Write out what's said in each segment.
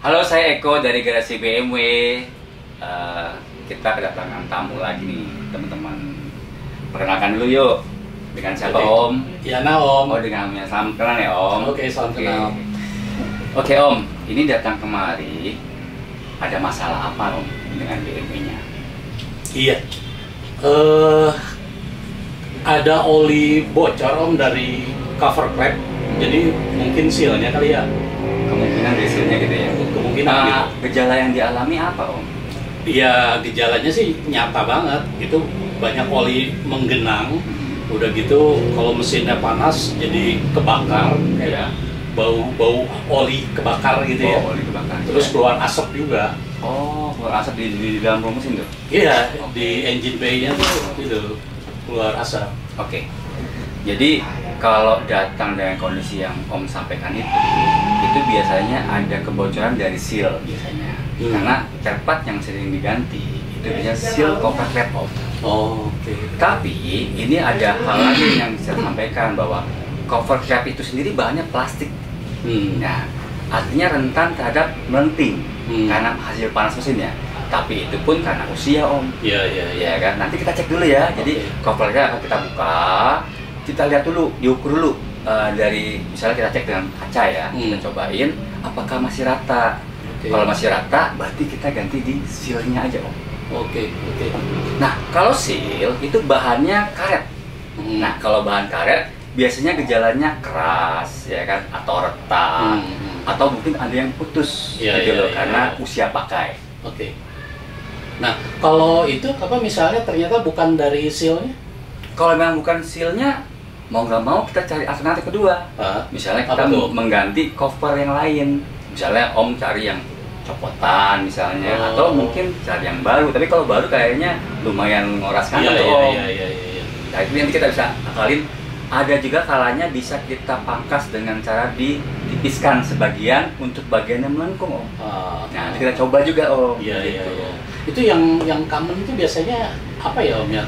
Halo, saya Eko dari garasi BMW. Kita kedatangan tamu lagi nih, teman-teman. Perkenalkan dulu yuk. Dengan siapa, Om? Yana, Om. Oh, dengan Om. Salam kenal ya, Om. Oke, salam kenal. Oke, Om. Ini datang kemari. Ada masalah apa, Om, dengan BMW-nya? Iya. Ada oli bocor, Om, dari cover klep. Jadi mungkin sealnya kali ya. Kemungkinan hasilnya gitu ya? Kemungkinan gitu. Gejala yang dialami apa, Om? Iya, gejalanya sih nyata banget. Itu banyak oli menggenang. Udah gitu, kalau mesinnya panas jadi kebakar, kayak bau oli kebakar gitu ya. Oh, oli kebakar. Terus keluar asap juga. Oh, keluar asap di dalam ruang mesin tuh? Iya, di engine bay-nya tuh itu keluar asap. Oke. Jadi kalau datang dengan kondisi yang Om sampaikan itu biasanya ada kebocoran dari seal biasanya. Karena cerpat yang sering diganti itu biasanya seal cover klep, Om. Oh, oke. Tapi ini ada hal lain yang bisa sampaikan bahwa cover klep itu sendiri bahannya plastik. Nah, artinya rentan terhadap melenting karena hasil panas mesinnya. Tapi itu pun karena usia, Om. Iya Kan. Nanti kita cek dulu ya. Jadi cover klep akan kita buka. Kita lihat dulu, diukur dulu dari misalnya kita cek dengan kaca ya, kita cobain apakah masih rata. Kalau masih rata, berarti kita ganti di sealnya aja, Om. Oke. Nah, kalau seal itu bahannya karet. Nah, kalau bahan karet biasanya gejalanya keras, ya kan, atau retak, atau mungkin ada yang putus, karena usia pakai. Oke. Nah, kalau itu apa misalnya ternyata bukan dari sealnya? Kalau memang bukan sealnya, mau nggak mau kita cari alternatif kedua. Misalnya kita mengganti cover yang lain. Misalnya Om cari yang copotan misalnya, atau mungkin cari yang baru. Tapi kalau baru kayaknya lumayan nguras kantong tuh, Om. Nah, itu nanti kita bisa akalin. Ada juga kalanya bisa kita pangkas dengan cara ditipiskan sebagian untuk bagian yang melengkung, Om. Nah, nanti kita coba juga, Om. Iya. Itu yang common itu biasanya apa ya, Om ya?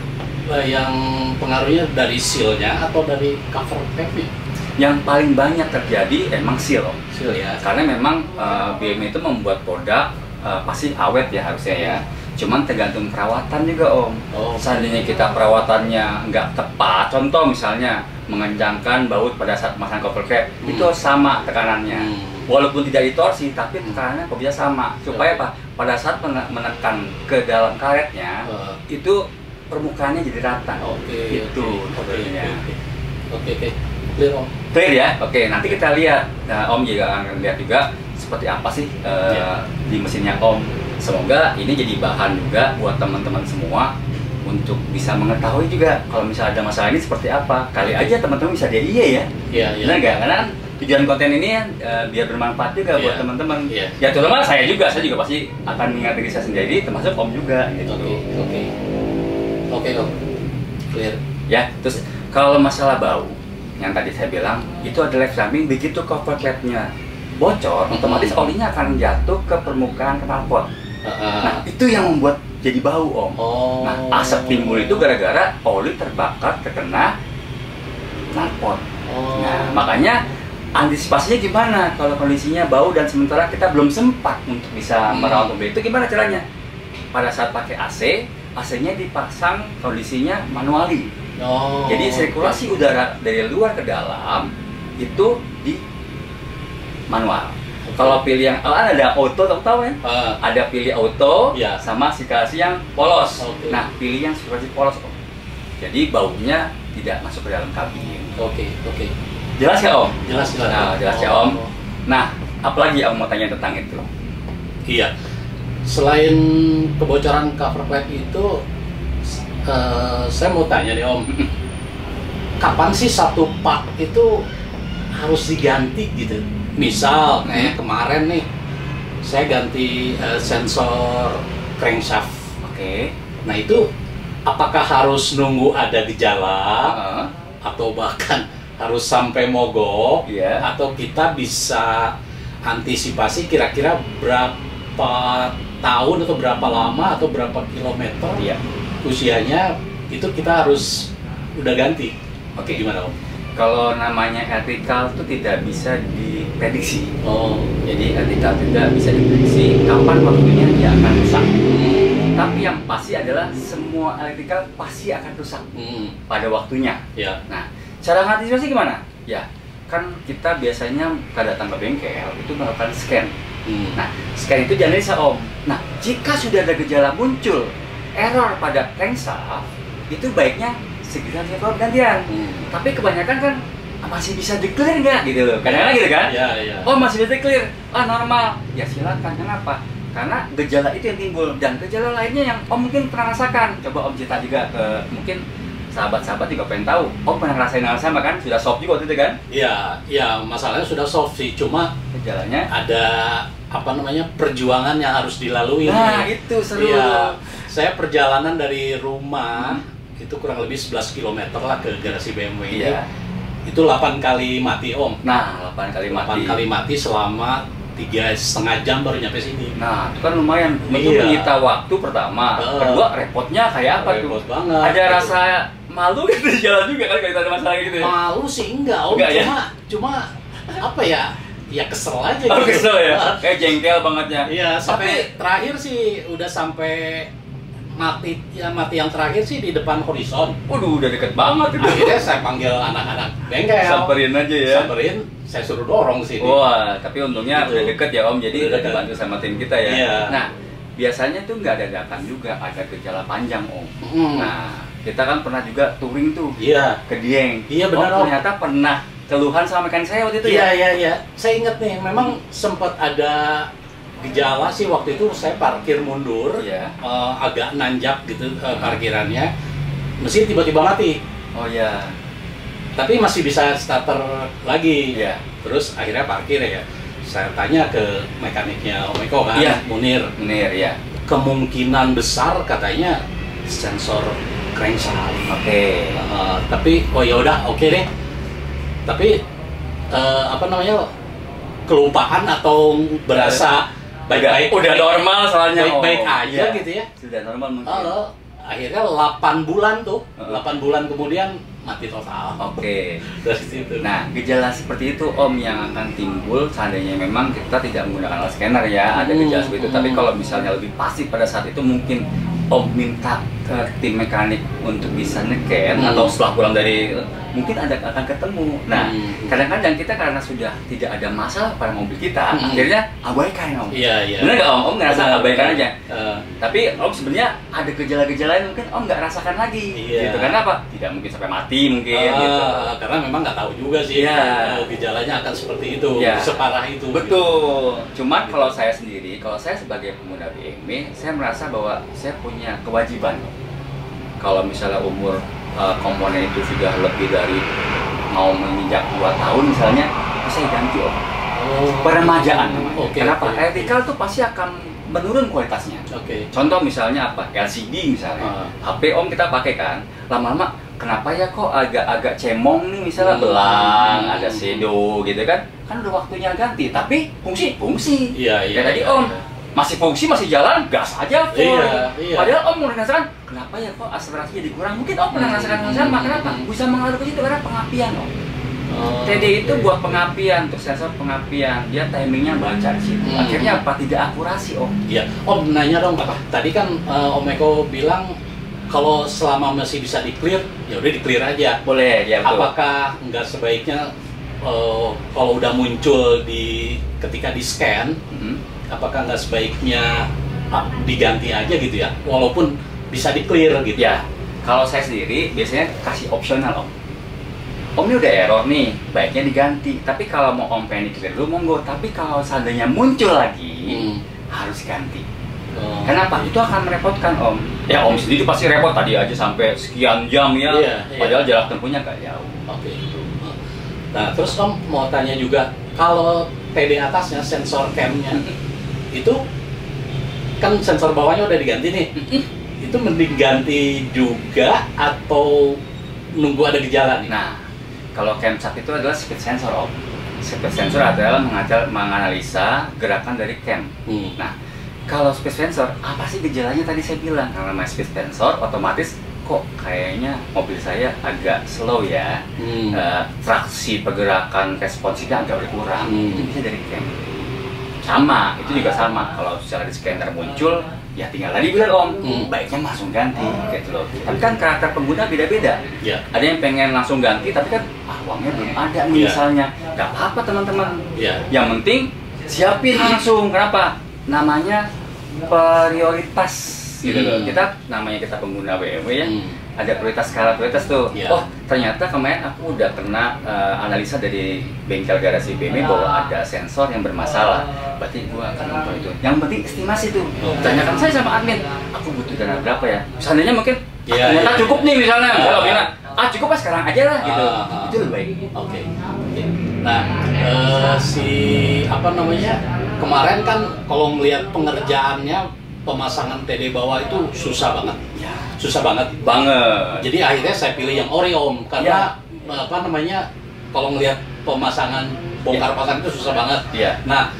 Yang pengaruhnya dari sealnya atau dari cover klepnya? Yang paling banyak terjadi emang seal, Om. Seal ya. Karena memang BMW itu membuat produk pasti awet ya harusnya ya. Cuman tergantung perawatan juga, Om. Seandainya kita perawatannya nggak tepat, contoh misalnya mengencangkan baut pada saat memasang cover klep, itu sama tekanannya. Walaupun tidak ditorsi, tapi tekanannya kok bisa sama. Supaya apa? Pada saat menekan ke dalam karetnya, itu permukaannya jadi rata. Itu sebenarnya. Oke. Clear, Om. Clear ya? Oke, nanti kita lihat. Nah, Om juga akan lihat juga seperti apa sih di mesinnya Om. Semoga ini jadi bahan juga buat teman-teman semua untuk bisa mengetahui juga kalau misalnya ada masalah ini seperti apa. Kali aja teman-teman bisa dia ya. Iya. Benar nggak? Karena tujuan konten ini biar bermanfaat juga buat teman-teman. Ya terutama saya juga pasti akan mengingat diri saya sendiri, termasuk Om juga. Gitu. Oke, Om. Clear. Ya, terus kalau masalah bau yang tadi saya bilang itu ada life jamming, begitu cover klep-nya bocor, otomatis olinya akan jatuh ke permukaan knalpot. Nah, itu yang membuat jadi bau, Om. Nah, asap timbul itu gara-gara oli terbakar terkena knalpot. Nah, makanya antisipasinya gimana kalau kondisinya bau dan sementara kita belum sempat untuk bisa merawat mobil itu, gimana caranya? Pada saat pakai AC-nya dipasang kondisinya manuali. Jadi sirkulasi udara dari luar ke dalam itu di manual. Kalau pilih yang ada auto, tahu ya? Ada pilih auto sama sirkulasi yang polos. Nah, pilih yang sirkulasi polos, Om. Jadi baunya tidak masuk ke dalam kabin. Oke. Jelas ya, Om? Jelas. Nah, jelas ya, Om. Nah, apalagi Om mau tanya tentang itu? Iya. Selain kebocoran cover klep itu, saya mau tanya nih, Om. Kapan sih satu part itu harus diganti gitu? Misal kayak kemarin nih, saya ganti sensor crankshaft. Nah, itu apakah harus nunggu ada gejala atau bahkan harus sampai mogok, atau kita bisa antisipasi kira-kira berapa tahun atau berapa lama atau berapa kilometer usianya itu kita harus udah ganti? Gimana, Om? Kalau namanya electrical itu tidak bisa diprediksi. Oh. Jadi tidak bisa diprediksi kapan waktunya dia akan rusak. Tapi yang pasti adalah semua elektrikal pasti akan rusak pada waktunya. Ya. Nah, cara mengantisipasi gimana? Ya, kan kita biasanya kalau datang ke bengkel itu melakukan scan. Nah, scan itu dianalisa Om. Nah, jika sudah ada gejala muncul error pada crankshaft, itu baiknya segera dilakukan gantian. Tapi kebanyakan kan masih bisa di-clear nggak gitu loh. Kadang-kadang gitu kan? Iya. Oh, masih bisa di-clear. Normal. Ya silakan. Kenapa? Karena gejala itu yang timbul dan gejala lainnya yang Om mungkin pernah rasakan. Coba Om cerita juga ke mungkin sahabat-sahabat juga pengen tahu. Om pernah ngerasain hal sama kan? Sudah soft juga waktu itu kan? Iya, masalahnya sudah soft sih, cuma gejalanya ada perjuangan yang harus dilalui. Nah, itu seru. Iya, saya perjalanan dari rumah itu kurang lebih 11 km lah ke garasi BMW ini. Iya. Itu 8 kali mati Om. Nah, 8 kali mati. 8 kali mati selama 3,5 jam baru nyampe sini. Nah, itu kan lumayan. Itu menyita waktu pertama. Kedua, repotnya kayak apa tuh? Repot banget. Ada rasa malu gitu di jalan juga kan kalau ada masalah gitu ya? Malu sih enggak Om. Cuma apa ya? Ya kesel aja gitu. Kesel ya? Kayak jengkel banget ya? Iya, sampai terakhir sih udah sampai mati yang terakhir sih di depan horizon. Waduh, udah deket banget itu. Akhirnya saya panggil anak-anak bengkel. Samperin aja ya. Samperin, saya suruh dorong sini. Wah, tapi untungnya gitu. udah deket ya Om, jadi udah dibantu sama tim kita ya. Iya. Nah, biasanya tuh nggak ada dadakan juga, ada gejala panjang Om. Nah, kita kan pernah juga touring tuh ke Dieng. Iya benar Om. Ternyata pernah keluhan sama mekanik saya waktu itu ya? Iya. Saya ingat nih, memang sempat ada gejala sih waktu itu. Saya parkir mundur, agak nanjak gitu parkirannya, mesin tiba-tiba mati. Oh iya. Tapi masih bisa starter lagi. Iya. Terus akhirnya parkir ya. Saya tanya ke mekaniknya Om Eko kan, Munir, ya. Kemungkinan besar katanya sensor crankshaft. Oke. Tapi oke deh. Tapi kelupaan atau berasa baik-baik, udah normal soalnya, baik-baik aja gitu ya. Sudah normal mungkin. Akhirnya 8 bulan tuh, 8 bulan kemudian mati total. Oke. Dari situ. Nah, gejala seperti itu Om yang akan timbul seandainya memang kita tidak menggunakan alat scanner ya, ada gejala seperti itu. Tapi kalau misalnya lebih pasti pada saat itu mungkin Om minta ke tim mekanik untuk bisa nge-scan atau setelah pulang dari mungkin akan ketemu. Nah, kadang-kadang kita karena sudah tidak ada masalah pada mobil kita, akhirnya abaikan Om. Iya. Benar nggak Om? Om ngerasa abaikan aja. Tapi Om sebenarnya ada gejala-gejala yang mungkin Om nggak rasakan lagi. Gitu. Karena apa? Tidak mungkin sampai mati mungkin. Gitu. Karena memang nggak tahu juga sih gejalanya akan seperti itu, separah itu. Betul. Gitu. Cuman kalau saya sendiri, kalau saya sebagai pengguna BMW, saya merasa bahwa saya punya kewajiban. Kalau misalnya umur komponen itu sudah lebih dari mau menginjak 2 tahun misalnya, saya ganti Om. Peremajaan. Kenapa? Elektrikal tuh pasti akan menurun kualitasnya. Contoh misalnya apa? LCD misalnya. HP Om kita pakai kan, lama-lama kenapa ya kok agak cemong nih misalnya belang, ada shadow gitu kan? Kan udah waktunya ganti, tapi fungsi. Iya. Tadi Om masih fungsi, masih jalan, gas aja full. Iya. Padahal Om mulai merasakan, kenapa ya kok akselerasi jadi kurang? Mungkin Om pernah merasakan hal sama, kenapa? Bisa mengaruh ke situ karena pengapian Om. TD itu buat pengapian, untuk sensor pengapian, dia timingnya baca di situ. Akhirnya apa? Tidak akurasi Om. Iya. Om nanya dong, apa? Tadi kan Om Eko bilang kalau selama masih bisa di-clear, ya udah di-clear aja. Boleh, ya betul. Apakah nggak sebaiknya kalau udah muncul ketika di-scan, apakah nggak sebaiknya diganti aja gitu ya, walaupun bisa di-clear gitu? Ya, kalau saya sendiri biasanya kasih opsional Om. Om ini udah error nih, baiknya diganti. Tapi kalau mau Om pengen di-clear dulu monggo. Tapi kalau seandainya muncul lagi, harus ganti. Kenapa? Itu akan merepotkan Om. Ya Om sendiri pasti repot, tadi aja sampai sekian jam ya. Padahal jarak tempuhnya nggak jauh. Nah, terus Om mau tanya juga, kalau PD atasnya, sensor cam-nya, itu kan sensor bawahnya udah diganti nih. Itu mending ganti juga atau nunggu ada gejala nih? Nah, kalau camshaft itu adalah speed sensor Om. Speed sensor adalah menganalisa gerakan dari cam. Nah, kalau speed sensor, apa sih gejalanya tadi saya bilang? Karena speed sensor otomatis kok kayaknya mobil saya agak slow ya, traksi pergerakan responsifnya agak berkurang. Itu bisa dari cam. Sama, itu juga sama. Kalau secara di scanner muncul, ya tinggal tadi bilang Om, baiknya langsung ganti gitu loh. Tapi kan karakter pengguna beda-beda. Ada yang pengen langsung ganti, tapi kan uangnya belum ada nih misalnya. Gak apa-apa teman-teman. Yang penting siapin langsung. Kenapa? Namanya prioritas gitu loh. Namanya kita pengguna BMW ya. Ada skala prioritas tuh. Oh, ternyata kemarin aku udah kena analisa dari bengkel garasi BMW bahwa ada sensor yang bermasalah. Berarti gua akan nonton itu. Yang penting estimasi tuh. Tanyakan saya sama admin, aku butuh dana berapa ya? Seandainya mungkin ternyata cukup nih misalnya. Kalau bilang, cukup sekarang aja lah gitu. Itu lebih baik. Oke. Nah, kemarin kan kalau melihat pengerjaannya pemasangan TD bawah itu susah banget. Susah banget. Jadi akhirnya saya pilih yang ori Om, karena kalau ngelihat pemasangan bongkar pasang itu susah banget. Nah,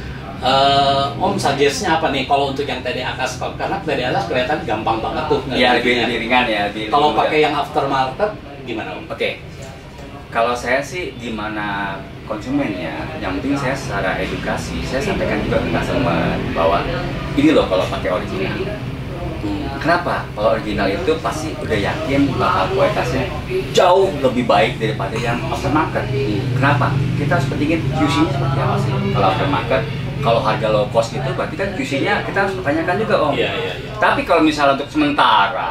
Om suggest-nya apa nih kalau untuk yang TD atas? Karena TD atas kelihatan gampang banget tuh. Lebih ringan ya. Kalau pakai yang aftermarket gimana Om? Oke. Kalau saya sih gimana konsumennya, yang penting saya secara edukasi, saya sampaikan juga ke customer bahwa ini loh kalau pakai original. Kenapa? Kalau original itu pasti udah yakin bakal kualitasnya jauh lebih baik daripada yang aftermarket. Kenapa? Kita harus pentingin QC-nya seperti apa sih? Kalau aftermarket, kalau harga low cost gitu, berarti kan QC-nya kita harus pertanyakan juga Om. Tapi kalau misalnya untuk sementara,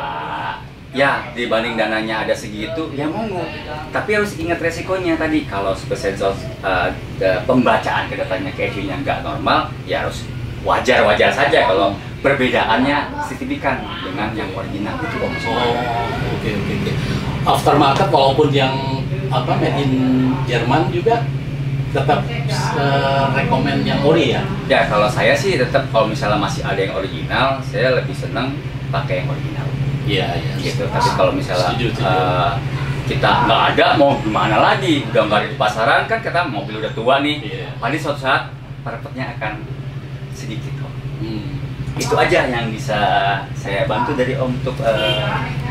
ya dibanding dananya ada segitu, ya monggo. Tapi harus ingat resikonya tadi. Kalau sensor pembacaan kedatangannya ke ECU-nya nggak normal, ya harus wajar-wajar saja kalau perbedaannya signifikan dengan yang original itu Om. Oke. Aftermarket walaupun yang made in Jerman juga tetap rekomend yang ori ya? Ya kalau saya sih tetap kalau misalnya masih ada yang original, saya lebih senang pakai yang original. Iya. Gitu. Tapi kalau misalnya kita nggak ada, mau gimana lagi? Udah nggak ada di pasaran kan, kita mobil udah tua nih. Paling suatu saat perpetnya akan sedikit Om. Itu aja yang bisa saya bantu dari Om untuk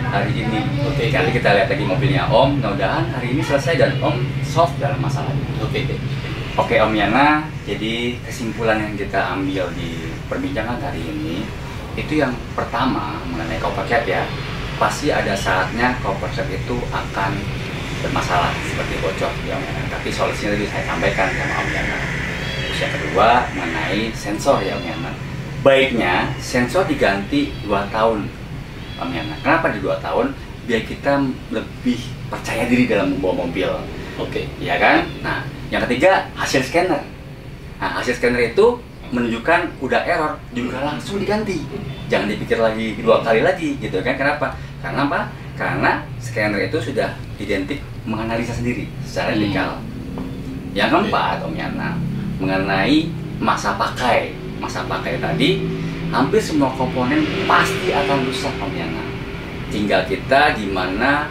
hari ini. Nanti kita lihat lagi mobilnya Om. Mudah-mudahan hari ini selesai dan Om solve dalam masalahnya. Oke Om Yana, jadi kesimpulan yang kita ambil di perbincangan hari ini itu yang pertama mengenai cover cap ya. Pasti ada saatnya cover cap itu akan bermasalah seperti bocor ya Om Yana. Tapi solusinya tadi saya sampaikan sama Om Yana. Terus yang kedua mengenai sensor ya Om Yana. Baiknya sensor diganti 2 tahun Om Yana. Kenapa di 2 tahun? Biar kita lebih percaya diri dalam membawa mobil. Ya kan? Nah, yang ketiga hasil scanner. Nah, hasil scanner itu menunjukkan udah error, juga langsung diganti. Jangan dipikir lagi 2 kali lagi gitu kan. Kenapa? Karena apa? Karena scanner itu sudah identik menganalisa sendiri secara detail. Yang keempat Om Yana, mengenai masa pakai. Masa pakai tadi, hampir semua komponen pasti akan rusak Om Yana. Tinggal kita gimana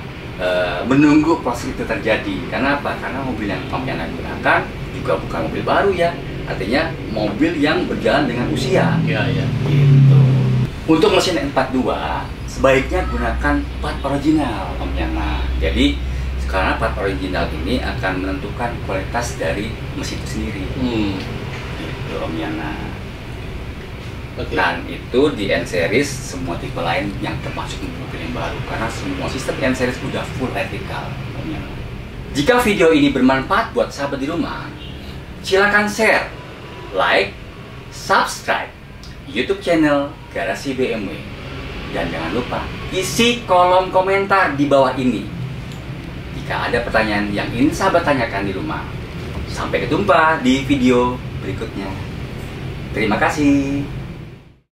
menunggu proses itu terjadi. Karena apa? Karena mobil yang Om Yana gunakan juga bukan mobil baru ya. Artinya mobil yang berjalan dengan usia. Gitu. Untuk mesin 42 sebaiknya gunakan part original Om Yana. Jadi karena part original ini akan menentukan kualitas dari mesin itu sendiri. Gitu Om Yana. Dan itu di N-Series semua tipe lain yang termasuk mobil yang baru, karena semua sistem N-Series udah full vertikal. Jika video ini bermanfaat buat sahabat di rumah, silakan share, like, subscribe YouTube channel Garasi BMW, dan jangan lupa isi kolom komentar di bawah ini jika ada pertanyaan yang ingin sahabat tanyakan di rumah. Sampai ketemu di video berikutnya. Terima kasih.